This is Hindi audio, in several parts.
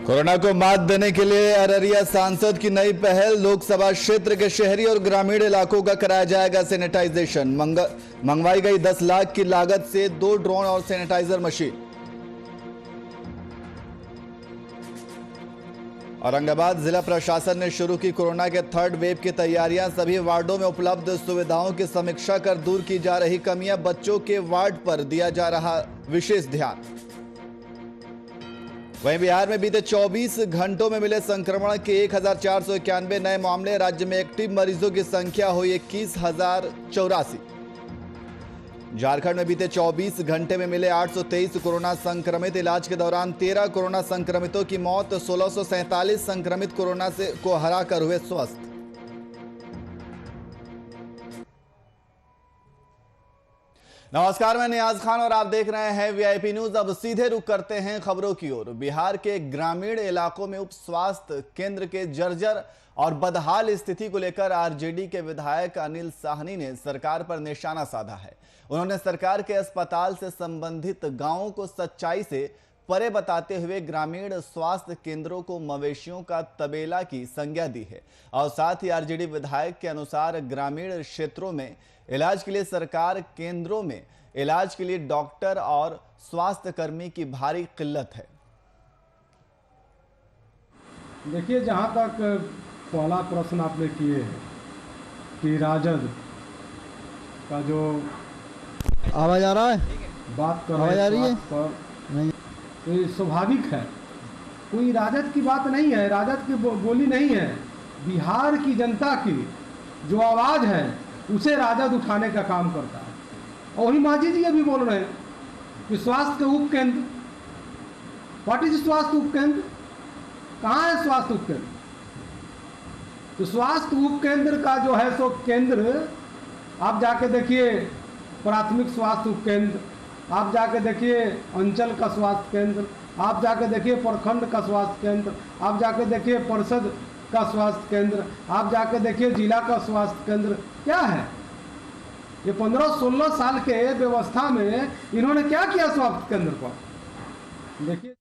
कोरोना को मात देने के लिए अररिया सांसद की नई पहल। लोकसभा क्षेत्र के शहरी और ग्रामीण इलाकों का कराया जाएगा सैनिटाइजेशन। मंगवाई गई 10 लाख की लागत से 2 ड्रोन और सैनिटाइजर मशीन। औरंगाबाद जिला प्रशासन ने शुरू की कोरोना के 3rd वेव की तैयारियां। सभी वार्डों में उपलब्ध सुविधाओं की समीक्षा कर दूर की जा रही कमियां। बच्चों के वार्ड पर दिया जा रहा विशेष ध्यान। वहीं बिहार में बीते 24 घंटों में मिले संक्रमण के 1491 नए मामले। राज्य में एक्टिव मरीजों की संख्या हुई 21,084। झारखंड में बीते 24 घंटे में मिले 823 कोरोना संक्रमित। इलाज के दौरान 13 कोरोना संक्रमितों की मौत। 1647 संक्रमित कोरोना को हराकर हुए स्वस्थ। नमस्कार, मैं नियाज खान और आप देख रहे हैं वीआईपी न्यूज। अब सीधे रुख करते हैं खबरों की ओर। बिहार के ग्रामीण इलाकों में उप स्वास्थ्य केंद्र के जर्जर और बदहाल स्थिति को लेकर आरजेडी के विधायक अनिल साहनी ने सरकार पर निशाना साधा है। उन्होंने सरकार के अस्पताल से संबंधित गांवों को सच्चाई से परे बताते हुए ग्रामीण स्वास्थ्य केंद्रों को मवेशियों का तबेला की संज्ञा दी है। और साथ ही आरजेडी विधायक के अनुसार ग्रामीण क्षेत्रों में इलाज के लिए सरकार केंद्रों में इलाज के लिए डॉक्टर और स्वास्थ्य कर्मी की भारी किल्लत है। देखिए, जहां तक पहला प्रश्न आपने किए हैं कि राजद का जो आवाज आ रहा है, बात कर आवाज आ रही है नहीं, तो ये स्वाभाविक है। कोई राजद की बात नहीं है, राजद की बोली नहीं है। बिहार की जनता की जो आवाज है उसे राजद उठाने का काम करता है। और वही मांझी जी अभी बोल रहे हैं कि स्वास्थ्य के उप केंद्र, व्हाट इज स्वास्थ्य उप केंद्र, कहाँ है स्वास्थ्य उप केंद्र? तो स्वास्थ्य उप केंद्र का जो है सो केंद्र आप जाके देखिए, प्राथमिक स्वास्थ्य उप केंद्र, आप जाके देखिए अंचल का स्वास्थ्य केंद्र, आप जाके देखिए प्रखंड का स्वास्थ्य केंद्र, आप जाके देखिए परिषद का स्वास्थ्य केंद्र, आप जाके देखिए जिला का स्वास्थ्य केंद्र। क्या है ये 15-16 साल के व्यवस्था में इन्होंने क्या किया स्वास्थ्य केंद्र पर? देखिए,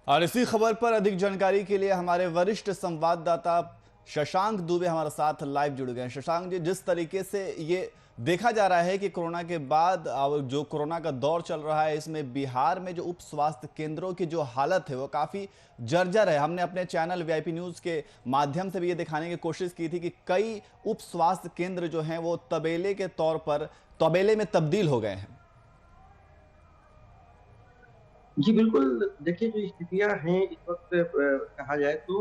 और इसी खबर पर अधिक जानकारी के लिए हमारे वरिष्ठ संवाददाता शशांक दुबे हमारे साथ लाइव जुड़ गए। शशांक जी, जिस तरीके से ये देखा जा रहा है कि कोरोना के बाद जो कोरोना का दौर चल रहा है, इसमें बिहार में जो उप स्वास्थ्य केंद्रों की जो हालत है वो काफी जर्जर है। हमने अपने चैनल वीआईपी न्यूज के माध्यम से भी ये दिखाने की कोशिश की थी कि कई उप स्वास्थ्य केंद्र जो हैं वो तबेले के तौर पर तबेले में तब्दील हो गए हैं। जी बिल्कुल, देखिए जो स्थितियां हैं इस वक्त कहा जाए तो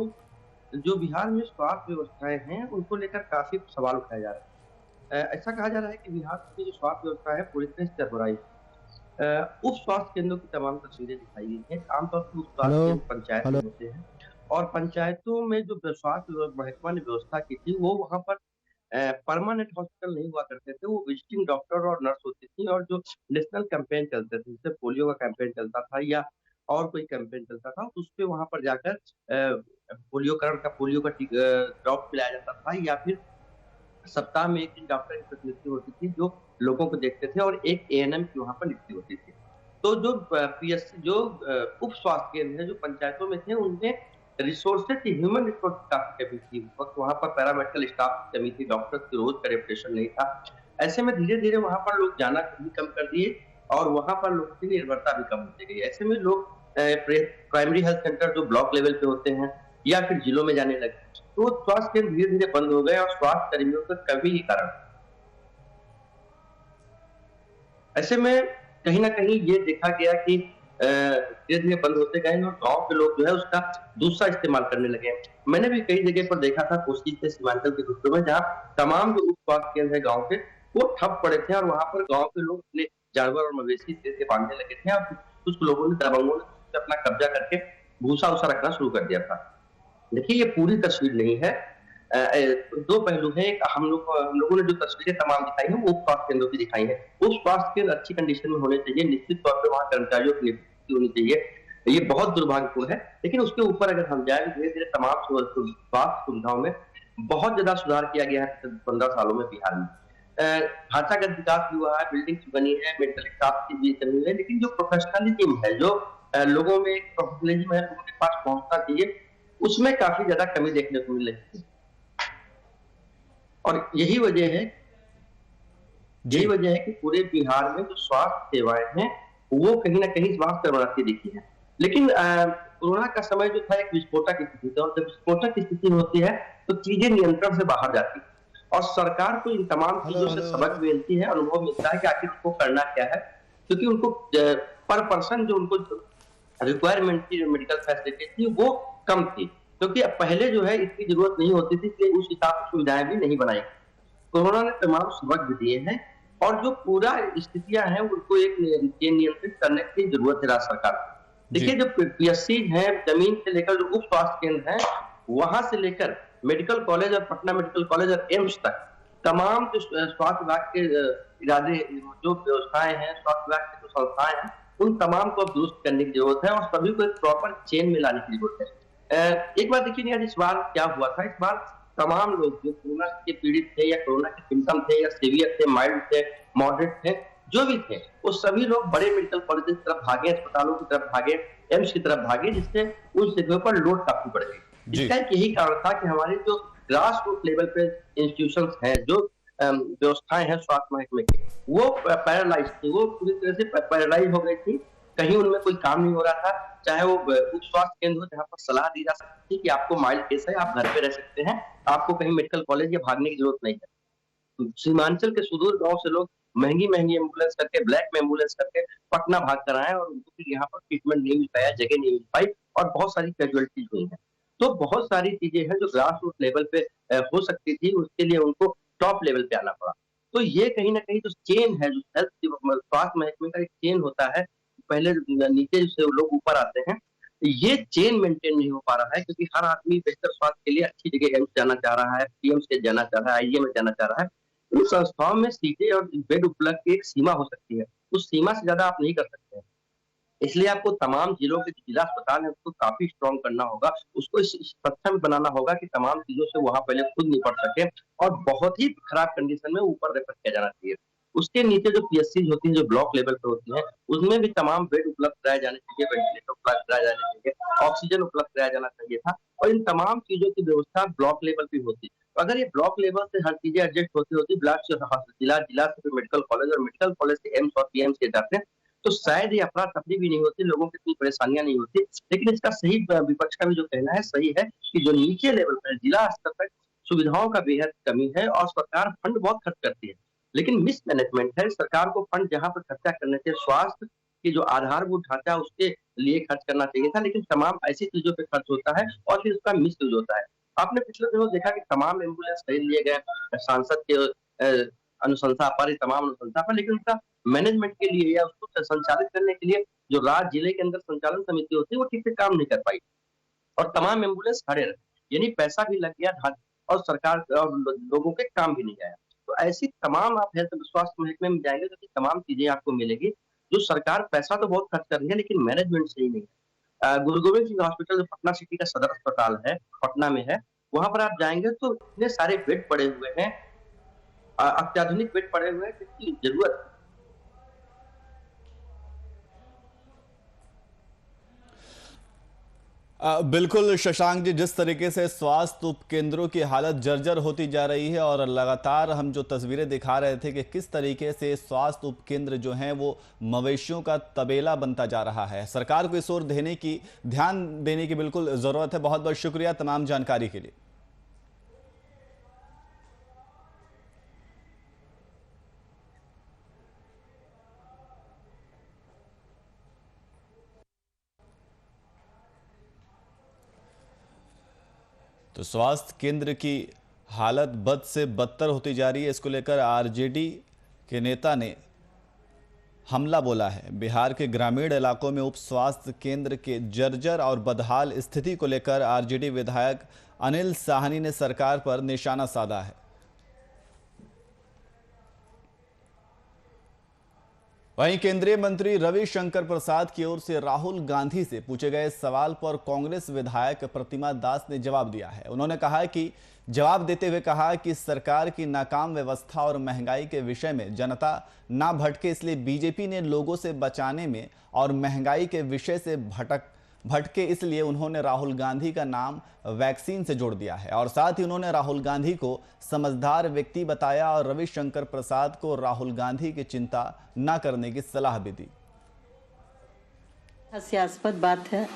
जो बिहार में स्वास्थ्य व्यवस्थाएं हैं उनको लेकर काफी सवाल उठाए जा रहे हैं। ऐसा कहा जा रहा है कि बिहार की जो स्वास्थ्य व्यवस्था है पूरी तरह से चरमराई। उप स्वास्थ्य केंद्रों की तमाम तस्वीरें दिखाई गई हैं। आमतौर पर उप स्वास्थ्य केंद्र पंचायत में होते हैं और पंचायतों में जो स्वास्थ्य महकमा ने व्यवस्था की थी वो वहां पर परमानेंट हॉस्पिटल नहीं हुआ करते थे। वो विजिटिंग डॉक्टर और नर्स होती थी और जो नेशनल कैंपेन चलते थे, जैसे पोलियो का कैंपेन चलता था या और कोई कैंपेन चलता था, उस पे वहां पर जाकर पोलियो का ड्रॉप पिलाया जाता था या फिर सप्ताह में एक दिन डॉक्टर की प्रतिनियुक्ति होती थी जो लोगों को देखते थे और एक एएनएम की वहां पर नियुक्ति होती थी। तो जो पीएससी जो उप स्वास्थ्य केंद्र है जो पंचायतों में थे उनमें रिसोर्सेज की ह्यूमन रिसोर्स काफी कमी थी। उस वक्त वहां पर पैरामेडिकल स्टाफ की कमी थी, डॉक्टर्स की रोज का रेपुटेशन नहीं था। ऐसे में धीरे धीरे वहां पर लोग जाना भी कम कर दिए और वहां पर लोगों की निर्भरता भी कम होती गई। ऐसे में लोग प्राइमरी हेल्थ सेंटर जो ब्लॉक लेवल पे होते हैं या फिर जिलों में जाने लगे, तो स्वास्थ्य केंद्र धीरे धीरे बंद हो गए और स्वास्थ्य कर्मियों का कमी के कारण ऐसे में कहीं ना कहीं ये देखा गया कि धीरे धीरे बंद होते गए और गांव के लोग जो है उसका दूसरा इस्तेमाल करने लगे। मैंने भी कई जगह पर देखा था, कोसी के सीमांचल के क्षेत्रों में, जहाँ तमाम जो उप स्वास्थ्य केंद्र है गाँव के वो ठप पड़े थे और वहां पर गाँव के लोग अपने जानवर और मवेशी से बांधने लगे थे और कुछ लोगों ने दबंगों ने अपना कब्जा करके भूसा उसा रखना शुरू कर दिया था। देखिए, ये पूरी तस्वीर नहीं है। दो पहलू है। एक हम लोगों ने जो तस्वीरें तमाम दिखाई है वो उप स्वास्थ्य केंद्रों की दिखाई है। उप स्वास्थ्य केंद्र अच्छी कंडीशन में होने चाहिए, निश्चित तौर पर वहाँ कर्मचारियों की नियुक्ति होनी चाहिए। ये बहुत दुर्भाग्यपूर्ण है, लेकिन उसके ऊपर अगर हम जाए, धीरे धीरे तमाम स्वास्थ्य सुविधाओं में बहुत ज्यादा सुधार किया गया है 15 सालों में बिहार में। ढांचागत विकास भी हुआ है, बिल्डिंग्स बनी है, मेडिकल स्टाफ की भी कमी है, लेकिन जो प्रोफेशनलिज्म है, जो लोगों में एक प्रोफेशनलिज्म है, लोगों के पास पहुंचना चाहिए, उसमें काफी ज्यादा कमी देखने को मिल रही है। और यही वजह है कि पूरे बिहार में जो स्वास्थ्य सेवाएं हैं वो कहीं ना कहीं स्वास्थ्य बनाती दिखी है। लेकिन कोरोना का समय जो था एक विस्फोटक स्थिति था, और जब विस्फोटक स्थिति होती है तो चीजें नियंत्रण से बाहर जाती है, और सरकार को इन तमाम चीजों से सबक मिलती है, अनुभव मिलता है कि आखिर उनको करना क्या है, क्योंकि उनको पर पर्सन जो उनको रिक्वायरमेंट की जो मेडिकल फैसिलिटी थी वो कम थी, क्योंकि अब पहले जो है इसकी जरूरत नहीं होती थी, इसलिए उस हिसाब से सुविधाएं भी नहीं बनाई। कोरोना ने तमाम सबक भी दिए हैं, और जो पूरा स्थितियां हैं उनको एक नियंत्रित करने की जरूरत है राज्य सरकार को। देखिए, जो पीएससी है, जमीन से लेकर जो उप स्वास्थ्य केंद्र है, वहां से लेकर मेडिकल कॉलेज और पटना मेडिकल कॉलेज और एम्स तक तमाम जो स्वास्थ्य विभाग के इरादे, जो व्यवस्थाएं हैं, स्वास्थ्य विभाग की जो संस्थाएं हैं, उन तमाम को अब दुरुस्त करने की जरूरत है, और सभी को एक प्रॉपर चेन में लाने की जरूरत है। एक बार देखिए नहीं, इस बार क्या हुआ था, इस बार तमाम लोग जो कोरोना के पीड़ित थे या कोरोना के सिम्टम थे या सीवियर थे, माइल्ड थे, मॉडरेट थे, जो भी थे, वो सभी लोग बड़े मेडिकल कॉलेज की तरफ भागे, अस्पतालों की तरफ भागे, एम्स की तरफ भागे, जिससे उन जगहों पर लोड काफी बढ़ गई। इसका एक यही कारण था कि हमारे जो ग्रास रूट लेवल पे इंस्टीट्यूशंस हैं, जो व्यवस्थाएं हैं स्वास्थ्य महकमे की, वो पैरालाइज थी, वो पूरी तरह से पैरालाइज हो गई थी। कहीं उनमें कोई काम नहीं हो रहा था, चाहे वो उप स्वास्थ्य केंद्र हो जहाँ पर सलाह दी जा सकती है कि आपको माइल्ड केस है, आप घर पे रह सकते हैं, आपको कहीं मेडिकल कॉलेज या भागने की जरूरत नहीं है। सीमांचल के सुदूर गांव से लोग महंगी महंगी एम्बुलेंस करके, ब्लैक में एम्बुलेंस करके पटना भाग कर आए, और उनको फिर यहाँ पर ट्रीटमेंट नहीं मिल पाया, जगह नहीं मिल पाई, और बहुत सारी कैजुअलिटीज हुई है। तो बहुत सारी चीजें हैं जो ग्रास रूट लेवल पे हो सकती थी, उसके लिए उनको टॉप लेवल पे आना पड़ा। तो ये कहीं ना कहीं जो चेन है, जो हेल्थ स्वास्थ्य महकमे का एक चेन होता है, पहले नीचे से लोग ऊपर आते हैं, ये चेन मेंटेन नहीं हो पा रहा है, क्योंकि हर आदमी बेहतर स्वास्थ्य के लिए अच्छी जगह एम्स जाना चाह रहा है, पीएमसीएच जाना चाह रहा है, आईजीएमएस जाना चाह रहा है। उन संस्थाओं में सीटें और बेड उपलब्ध की एक सीमा हो सकती है, उस सीमा से ज्यादा आप नहीं कर सकते हैं। इसलिए आपको तमाम जिलों के जिला अस्पताल है उसको काफी स्ट्रॉन्ग करना होगा, उसको इस सक्षम बनाना होगा कि तमाम चीजों से वहां पहले खुद निपट सके, और बहुत ही खराब कंडीशन में ऊपर रेफर किया जाना चाहिए। उसके नीचे जो पीएससी होती है, जो ब्लॉक लेवल पे होती है, उसमें भी तमाम बेड उपलब्ध कराए जाने चाहिए, वेंटिलेटर उपलब्ध कराए जाने चाहिए, ऑक्सीजन उपलब्ध कराया जाना चाहिए था, और इन तमाम चीजों की व्यवस्था ब्लॉक लेवल पे होती। तो अगर ये ब्लॉक लेवल से हर चीजें एडजस्ट होती होती, ब्लॉक से जिला, जिला से मेडिकल कॉलेज, और मेडिकल कॉलेज से एम्स और पीएम्स के जाते हैं, तो शायद ये अफरा तफरी भी नहीं होती, लोगों की इतनी परेशानियां नहीं होती। लेकिन इसका सही, विपक्ष का भी जो कहना है सही है, कि जो नीचे लेवल पर जिला स्तर तक सुविधाओं का बेहद कमी है, और सरकार फंड बहुत खर्च करती है, लेकिन मिसमैनेजमेंट है। सरकार को फंड जहां पर खर्चा करने चाहिए, स्वास्थ्य की जो आधारभूत ढांचा उसके लिए खर्च करना चाहिए था, लेकिन तमाम ऐसी चीजों पे खर्च होता है, और फिर उसका मिस यूज होता है। आपने पिछले दिनों देखा कि तमाम एम्बुलेंस खरीद लिए गए सांसद के अनुशंसा पर, तमाम अनुशंसा पर, लेकिन उसका मैनेजमेंट के लिए या उसको संचालित करने के लिए जो राज्य जिले के अंदर संचालन समिति होती है, वो ठीक से काम नहीं कर पाई, और तमाम एम्बुलेंस खड़े रहे, यानी पैसा भी लग गया, और सरकार और लोगों के काम भी नहीं आया। तो ऐसी तमाम आप हेल्थ स्वास्थ्य महकमे में जाएंगे तो तमाम चीजें आपको मिलेगी, जो सरकार पैसा तो बहुत खर्च कर रही है, लेकिन मैनेजमेंट सही नहीं है। गुरु गोविंद सिंह हॉस्पिटल जो पटना सिटी का सदर अस्पताल है, पटना में है, वहां पर आप जाएंगे तो इतने सारे बेड पड़े हुए हैं, अत्याधुनिक बेड पड़े हुए हैं, जिसकी जरूरत है। बिल्कुल शशांक जी, जिस तरीके से स्वास्थ्य उपकेंद्रों की हालत जर्जर होती जा रही है, और लगातार हम जो तस्वीरें दिखा रहे थे कि किस तरीके से स्वास्थ्य उपकेंद्र जो हैं वो मवेशियों का तबेला बनता जा रहा है, सरकार को इस ओर ध्यान देने की बिल्कुल ज़रूरत है। बहुत बहुत शुक्रिया तमाम जानकारी के लिए। तो स्वास्थ्य केंद्र की हालत बद से बदतर होती जा रही है, इसको लेकर आरजेडी के नेता ने हमला बोला है। बिहार के ग्रामीण इलाकों में उप स्वास्थ्य केंद्र के जर्जर और बदहाल स्थिति को लेकर आरजेडी विधायक अनिल साहनी ने सरकार पर निशाना साधा है। वहीं केंद्रीय मंत्री रविशंकर प्रसाद की ओर से राहुल गांधी से पूछे गए सवाल पर कांग्रेस विधायक प्रतिमा दास ने जवाब दिया है। उन्होंने कहा कि जवाब देते हुए कहा कि सरकार की नाकाम व्यवस्था और महंगाई के विषय में जनता ना भटके, इसलिए बीजेपी ने लोगों से बचाने में और महंगाई के विषय से भटके इसलिए उन्होंने राहुल गांधी का नाम वैक्सीन से जोड़ दिया है। और साथ ही उन्होंने राहुल गांधी को समझदार व्यक्ति बताया और रविशंकर प्रसाद को राहुल गांधी की चिंता न करने की सलाह भी दी। हास्यास्पद बात है,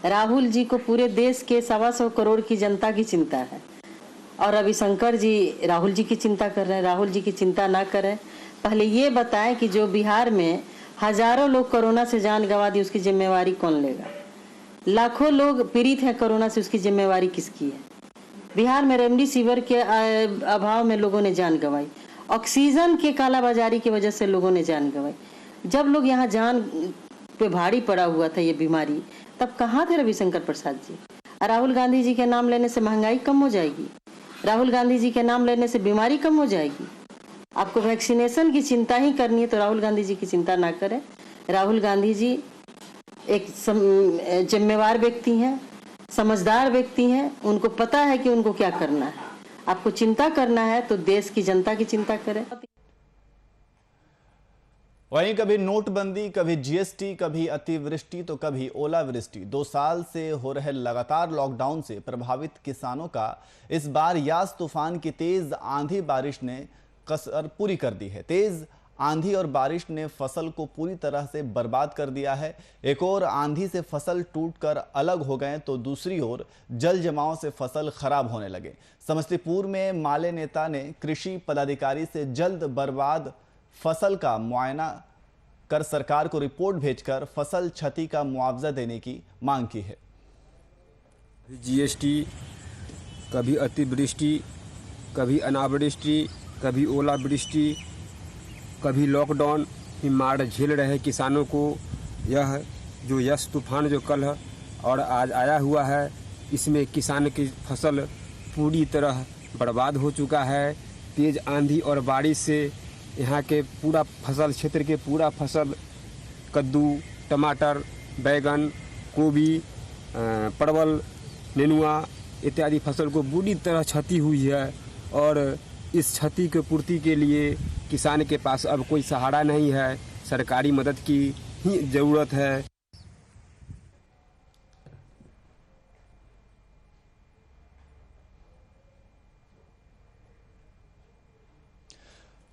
राहुल जी को पूरे देश के 125 करोड़ की जनता की चिंता है और रविशंकर जी राहुल जी की चिंता कर रहे हैं। राहुल जी की चिंता ना करें। पहले ये बताएं कि जो बिहार में हजारों लोग कोरोना से जान गंवा दी, उसकी जिम्मेवारी कौन लेगा? लाखों लोग पीड़ित हैं कोरोना से, उसकी जिम्मेवारी किसकी है? बिहार में रेमडेसिविर के अभाव में लोगों ने जान गंवाई, ऑक्सीजन के कालाबाजारी की वजह से लोगों ने जान गंवाई। जब लोग यहाँ जान पे भारी पड़ा हुआ था ये बीमारी, तब कहाँ थे रविशंकर प्रसाद जी? राहुल गांधी जी के नाम लेने से महंगाई कम हो जाएगी, राहुल गांधी जी के नाम लेने से बीमारी कम हो जाएगी। आपको वैक्सीनेशन की चिंता ही करनी है तो राहुल गांधी जी की चिंता ना करें। राहुल गांधी जी एक जिम्मेवार व्यक्ति हैं, समझदार व्यक्ति हैं, उनको पता है कि उनको क्या करना है। आपको चिंता करना है तो देश की जनता की चिंता करें। वहीं कभी नोटबंदी, कभी जीएसटी, कभी अतिवृष्टि तो कभी ओलावृष्टि। 2 साल से हो रहे लगातार लॉकडाउन से प्रभावित किसानों का इस बार यास तूफान की तेज आंधी बारिश ने कसर पूरी कर दी है। तेज आंधी और बारिश ने फसल को पूरी तरह से बर्बाद कर दिया है। एक और आंधी से फसल टूटकर अलग हो गए तो दूसरी ओर जल जमाव से फसल खराब होने लगे। समस्तीपुर में माले नेता ने कृषि पदाधिकारी से जल्द बर्बाद फसल का मुआयना कर सरकार को रिपोर्ट भेजकर फसल क्षति का मुआवजा देने की मांग की है। जीएसटी, कभी अतिवृष्टि, कभी अनावृष्टि, कभी ओलावृष्टि, कभी लॉकडाउन की मार झेल रहे किसानों को यह जो यस तूफान जो कल और आज आया हुआ है, इसमें किसान की फसल पूरी तरह बर्बाद हो चुका है। तेज आंधी और बारिश से यहाँ के पूरा फसल क्षेत्र के पूरा फसल कद्दू, टमाटर, बैगन, गोभी, परवल, नेनुआ इत्यादि फसल को बुरी तरह क्षति हुई है और इस क्षति की पूर्ति के लिए किसान के पास अब कोई सहारा नहीं है। सरकारी मदद की ही ज़रूरत है।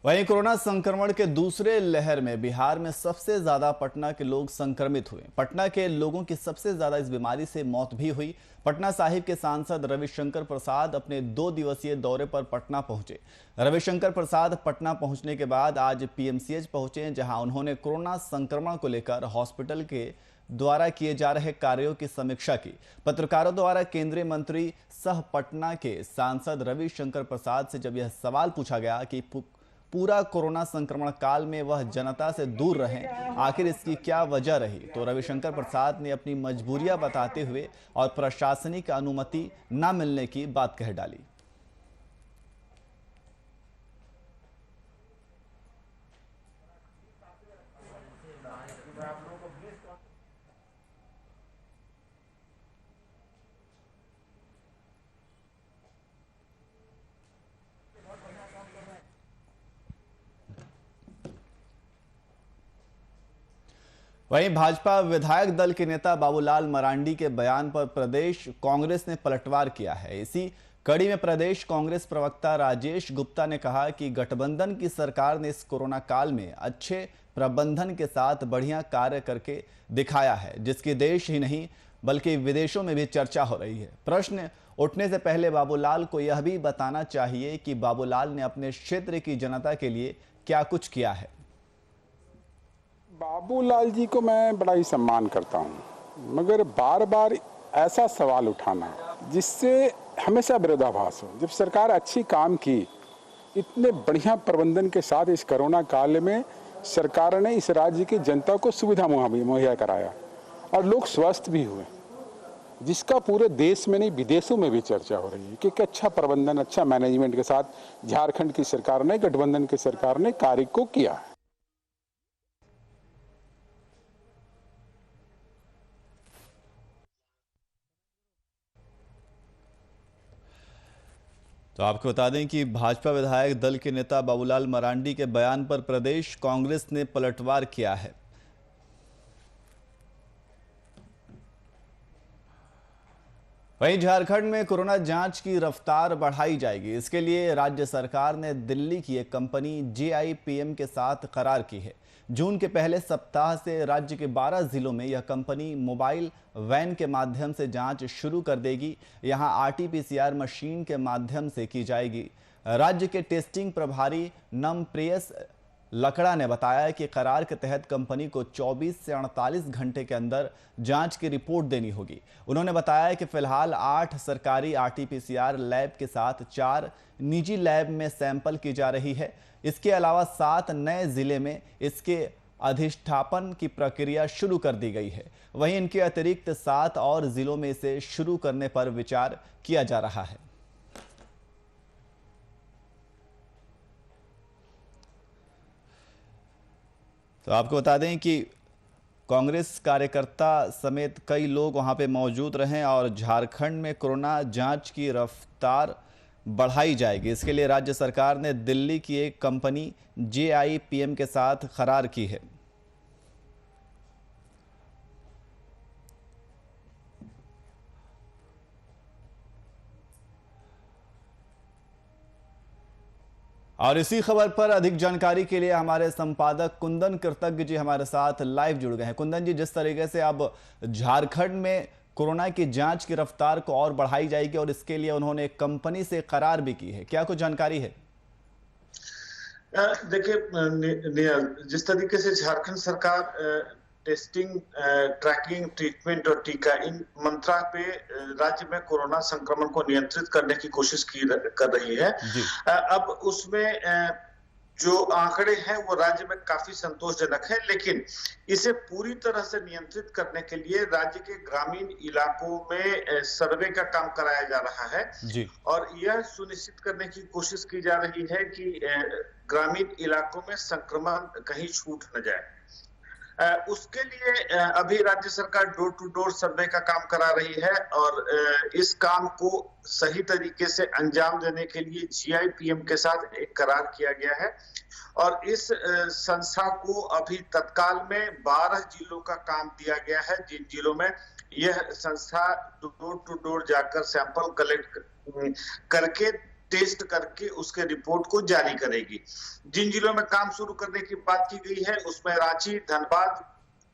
वहीं कोरोना संक्रमण के दूसरे लहर में बिहार में सबसे ज्यादा पटना के लोग संक्रमित हुए। पटना के लोगों की सबसे ज्यादा इस बीमारी से मौत भी हुई। पटना साहिब के सांसद रविशंकर प्रसाद अपने 2 दिवसीय दौरे पर पटना पहुंचे। रविशंकर प्रसाद पटना पहुंचने के बाद आज पीएमसीएच पहुंचे, जहां उन्होंने कोरोना संक्रमण को लेकर हॉस्पिटल के द्वारा किए जा रहे कार्यों की समीक्षा की। पत्रकारों द्वारा केंद्रीय मंत्री सह पटना के सांसद रविशंकर प्रसाद से जब यह सवाल पूछा गया कि पूरा कोरोना संक्रमण काल में वह जनता से दूर रहे, आखिर इसकी क्या वजह रही, तो रविशंकर प्रसाद ने अपनी मजबूरियां बताते हुए और प्रशासनिक अनुमति न मिलने की बात कह डाली। वहीं भाजपा विधायक दल के नेता बाबूलाल मरांडी के बयान पर प्रदेश कांग्रेस ने पलटवार किया है। इसी कड़ी में प्रदेश कांग्रेस प्रवक्ता राजेश गुप्ता ने कहा कि गठबंधन की सरकार ने इस कोरोना काल में अच्छे प्रबंधन के साथ बढ़िया कार्य करके दिखाया है, जिसकी देश ही नहीं बल्कि विदेशों में भी चर्चा हो रही है। प्रश्न उठने से पहले बाबूलाल को यह भी बताना चाहिए कि बाबूलाल ने अपने क्षेत्र की जनता के लिए क्या कुछ किया है। बाबूलाल जी को मैं बड़ा ही सम्मान करता हूं, मगर बार बार ऐसा सवाल उठाना जिससे हमेशा विरोधाभास हो। जब सरकार अच्छी काम की, इतने बढ़िया प्रबंधन के साथ इस कोरोना काल में सरकार ने इस राज्य की जनता को सुविधा मुहैया कराया और लोग स्वस्थ भी हुए, जिसका पूरे देश में नहीं विदेशों में भी चर्चा हो रही है कि अच्छा प्रबंधन, अच्छा मैनेजमेंट के साथ झारखंड की सरकार ने, गठबंधन की सरकार ने कार्य को किया है। तो आपको बता दें कि भाजपा विधायक दल के नेता बाबूलाल मरांडी के बयान पर प्रदेश कांग्रेस ने पलटवार किया है। वहीं झारखंड में कोरोना जांच की रफ्तार बढ़ाई जाएगी। इसके लिए राज्य सरकार ने दिल्ली की एक कंपनी JIPM के साथ करार की है। जून के पहले सप्ताह से राज्य के 12 जिलों में यह कंपनी मोबाइल वैन के माध्यम से जांच शुरू कर देगी। यहां RT-PCR मशीन के माध्यम से की जाएगी। राज्य के टेस्टिंग प्रभारी नमप्रेयस लकड़ा ने बताया कि करार के तहत कंपनी को 24 से 48 घंटे के अंदर जांच की रिपोर्ट देनी होगी। उन्होंने बताया कि फिलहाल 8 सरकारी RT-PCR लैब के साथ 4 निजी लैब में सैंपल की जा रही है। इसके अलावा 7 नए जिले में इसके अधिष्ठापन की प्रक्रिया शुरू कर दी गई है। वहीं इनके अतिरिक्त 7 और जिलों में इसे शुरू करने पर विचार किया जा रहा है। तो आपको बता दें कि कांग्रेस कार्यकर्ता समेत कई लोग वहां पे मौजूद रहे और झारखंड में कोरोना जांच की रफ्तार बढ़ाई जाएगी। इसके लिए राज्य सरकार ने दिल्ली की एक कंपनी JIPM के साथ करार की है। और इसी खबर पर अधिक जानकारी के लिए हमारे संपादक कुंदन कृतज्ञ जी हमारे साथ लाइव जुड़ गए हैं। कुंदन जी, जिस तरीके से अब झारखंड में कोरोना की जांच की रफ्तार को और बढ़ाई जाएगी और इसके लिए उन्होंने एक कंपनी से करार भी की है, क्या कुछ जानकारी है? देखिए, जिस तरीके से झारखंड सरकार टेस्टिंग, ट्रैकिंग, ट्रीटमेंट और टीका, इन मंत्रा पे राज्य में कोरोना संक्रमण को नियंत्रित करने की कोशिश कर रही है। अब उसमें जो आंकड़े हैं वो राज्य में काफी संतोषजनक है, लेकिन इसे पूरी तरह से नियंत्रित करने के लिए राज्य के ग्रामीण इलाकों में सर्वे का काम कराया जा रहा है जी। और यह सुनिश्चित करने की कोशिश की जा रही है कि ग्रामीण इलाकों में संक्रमण कहीं छूट न जाए। उसके लिए अभी राज्य सरकार डोर टू डोर सर्वे का काम करा रही है और इस काम को सही तरीके से अंजाम देने के लिए JIPM के साथ एक करार किया गया है और इस संस्था को अभी तत्काल में 12 जिलों का काम दिया गया है, जिन जिलों में यह संस्था डोर टू डोर जाकर सैंपल कलेक्ट करके, टेस्ट करके उसके रिपोर्ट को जारी करेगी। जिन जिलों में काम शुरू करने की बात की गई है उसमें रांची, धनबाद,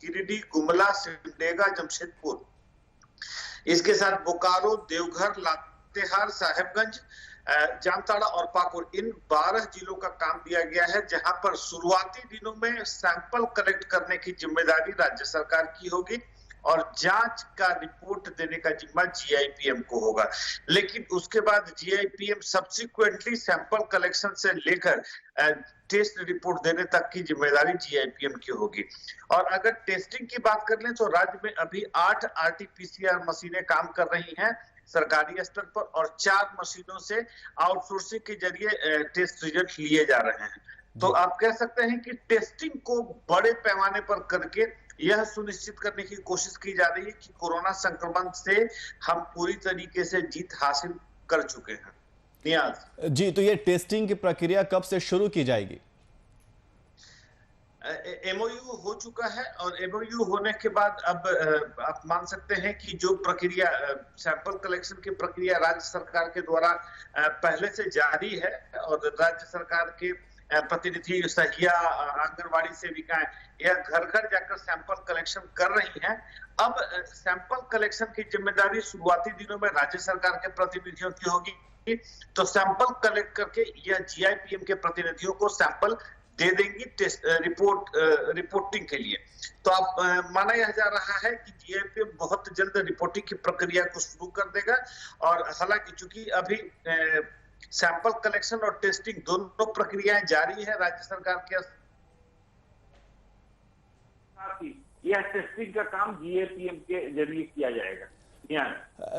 गिरिडीह, गुमला, सिमडेगा, जमशेदपुर, इसके साथ बोकारो, देवघर, लातेहार, साहेबगंज, जामताड़ा और पाकुड़, इन 12 जिलों का काम दिया गया है, जहां पर शुरुआती दिनों में सैंपल कलेक्ट करने की जिम्मेदारी राज्य सरकार की होगी और जांच का रिपोर्ट देने का जिम्मा JIPM को होगा। लेकिन उसके बाद JIPM सब्सिक्वेंटली सैंपल कलेक्शन से लेकर टेस्ट रिपोर्ट देने तक की जिम्मेदारी JIPM की होगी। और अगर टेस्टिंग की बात कर लें तो राज्य में अभी 8 RT-PCR मशीनें काम कर रही हैं सरकारी स्तर पर और 4 मशीनों से आउटसोर्सिंग के जरिए टेस्ट रिजल्ट लिए जा रहे हैं। तो आप कह सकते हैं कि टेस्टिंग को बड़े पैमाने पर करके यह सुनिश्चित करने की कोशिश की जा रही है कि कोरोना संक्रमण से हम पूरी तरीके से जीत हासिल कर चुके हैं। नियाज जी, तो ये टेस्टिंग की प्रक्रिया कब से शुरू की जाएगी? MOU हो चुका है और MOU होने के बाद अब आप मान सकते हैं कि जो प्रक्रिया सैंपल कलेक्शन की प्रक्रिया राज्य सरकार के द्वारा पहले से जारी है और राज्य सरकार के प्रतिनिधि, सहिया, आंगनबाड़ी सेविकाएं यह घर घर जाकर सैंपल कलेक्शन कर रही हैं। अब सैंपल कलेक्शन की जिम्मेदारी शुरुआती दिनों में राज्य सरकार के प्रतिनिधियों की होगी, तो सैंपल कलेक्ट करके यह JIPM के प्रतिनिधियों को सैंपल दे देंगी टेस्ट रिपोर्टिंग के लिए। तो अब माना यह जा रहा है कि JIPM बहुत जल्द रिपोर्टिंग की प्रक्रिया को शुरू कर देगा और हालांकि चूंकि अभी सैंपल कलेक्शन और टेस्टिंग दोनों प्रक्रियाएं जारी है राज्य सरकार के साथ ही यह टेस्टिंग का काम जीएपीएम के जरिए किया जाएगा।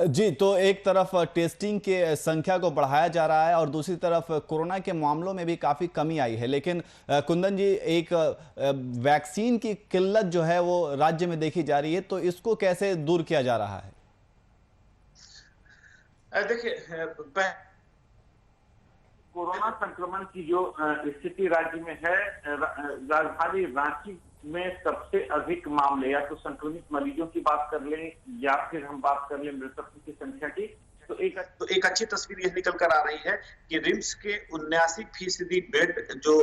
जी, तो एक तरफ टेस्टिंग के संख्या को बढ़ाया जा रहा है और दूसरी तरफ कोरोना के मामलों में भी काफी कमी आई है, लेकिन कुंदन जी, एक वैक्सीन की किल्लत जो है वो राज्य में देखी जा रही है, तो इसको कैसे दूर किया जा रहा है? देखिए, कोरोना संक्रमण की जो स्थिति राज्य में है, राजधानी रांची में सबसे अधिक मामले, या तो संक्रमित मरीजों की बात कर लें या फिर हम बात कर लें मृतकों की संख्या की, तो एक अच्छी तस्वीर यह निकल कर आ रही है कि रिम्स के 79% बेड जो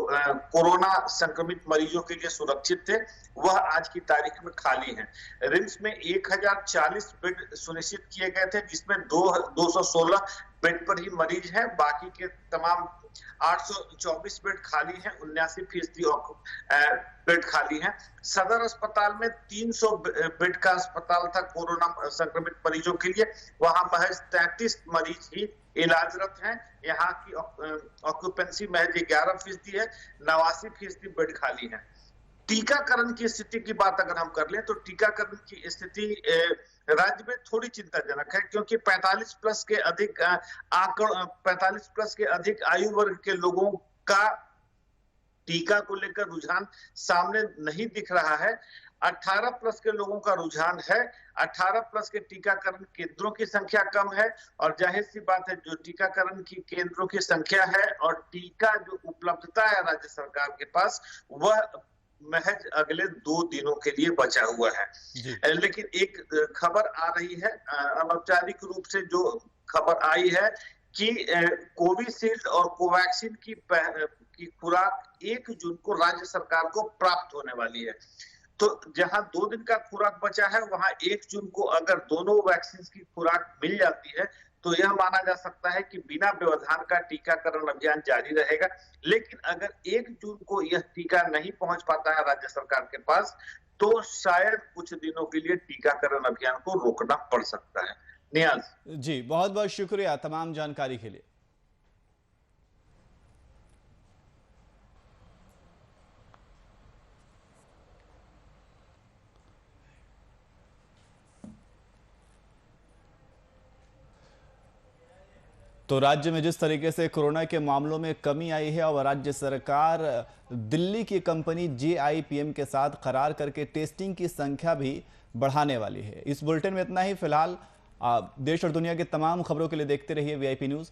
कोरोना संक्रमित मरीजों के लिए सुरक्षित थे, वह आज की तारीख में खाली हैं। रिम्स में 1040 बेड सुनिश्चित किए गए थे, जिसमें 216 बेड पर ही मरीज हैं, बाकी के तमाम 824 बेड खाली हैं, 79% बेड खाली हैं। सदर अस्पताल में 300 बेड का अस्पताल था कोरोना संक्रमित मरीजों के लिए, वहां महज 33 मरीज ही इलाजरत हैं। यहाँ की ऑक्यूपेंसी महज 11% है, 89% बेड खाली है। टीकाकरण की स्थिति की बात अगर हम कर लें तो टीकाकरण की स्थिति राज्य में थोड़ी चिंताजनक है, क्योंकि 45 प्लस के अधिक आयु वर्ग के लोगों का टीका को लेकर रुझान सामने नहीं दिख रहा है। 18 प्लस के लोगों का रुझान है। 18 प्लस के टीकाकरण केंद्रों की संख्या कम है, और जाहिर सी बात है, जो टीकाकरण की केंद्रों की संख्या है और टीका जो उपलब्धता है राज्य सरकार के पास, वह महज अगले 2 दिनों के लिए बचा हुआ है। लेकिन एक खबर आ रही है, अनौपचारिक रूप से जो खबर आई है कि कोविशील्ड और कोवैक्सीन की खुराक 1 जून को राज्य सरकार को प्राप्त होने वाली है। तो जहां 2 दिन का खुराक बचा है, वहां 1 जून को अगर दोनों वैक्सीन की खुराक मिल जाती है, तो यह माना जा सकता है कि बिना व्यवधान का टीकाकरण अभियान जारी रहेगा। लेकिन अगर 1 जून को यह टीका नहीं पहुंच पाता है राज्य सरकार के पास, तो शायद कुछ दिनों के लिए टीकाकरण अभियान को रोकना पड़ सकता है। नियाज जी, बहुत बहुत शुक्रिया तमाम जानकारी के लिए। तो राज्य में जिस तरीके से कोरोना के मामलों में कमी आई है और राज्य सरकार दिल्ली की कंपनी JIPM के साथ करार करके टेस्टिंग की संख्या भी बढ़ाने वाली है। इस बुलेटिन में इतना ही। फिलहाल देश और दुनिया के तमाम खबरों के लिए देखते रहिए VIP न्यूज़।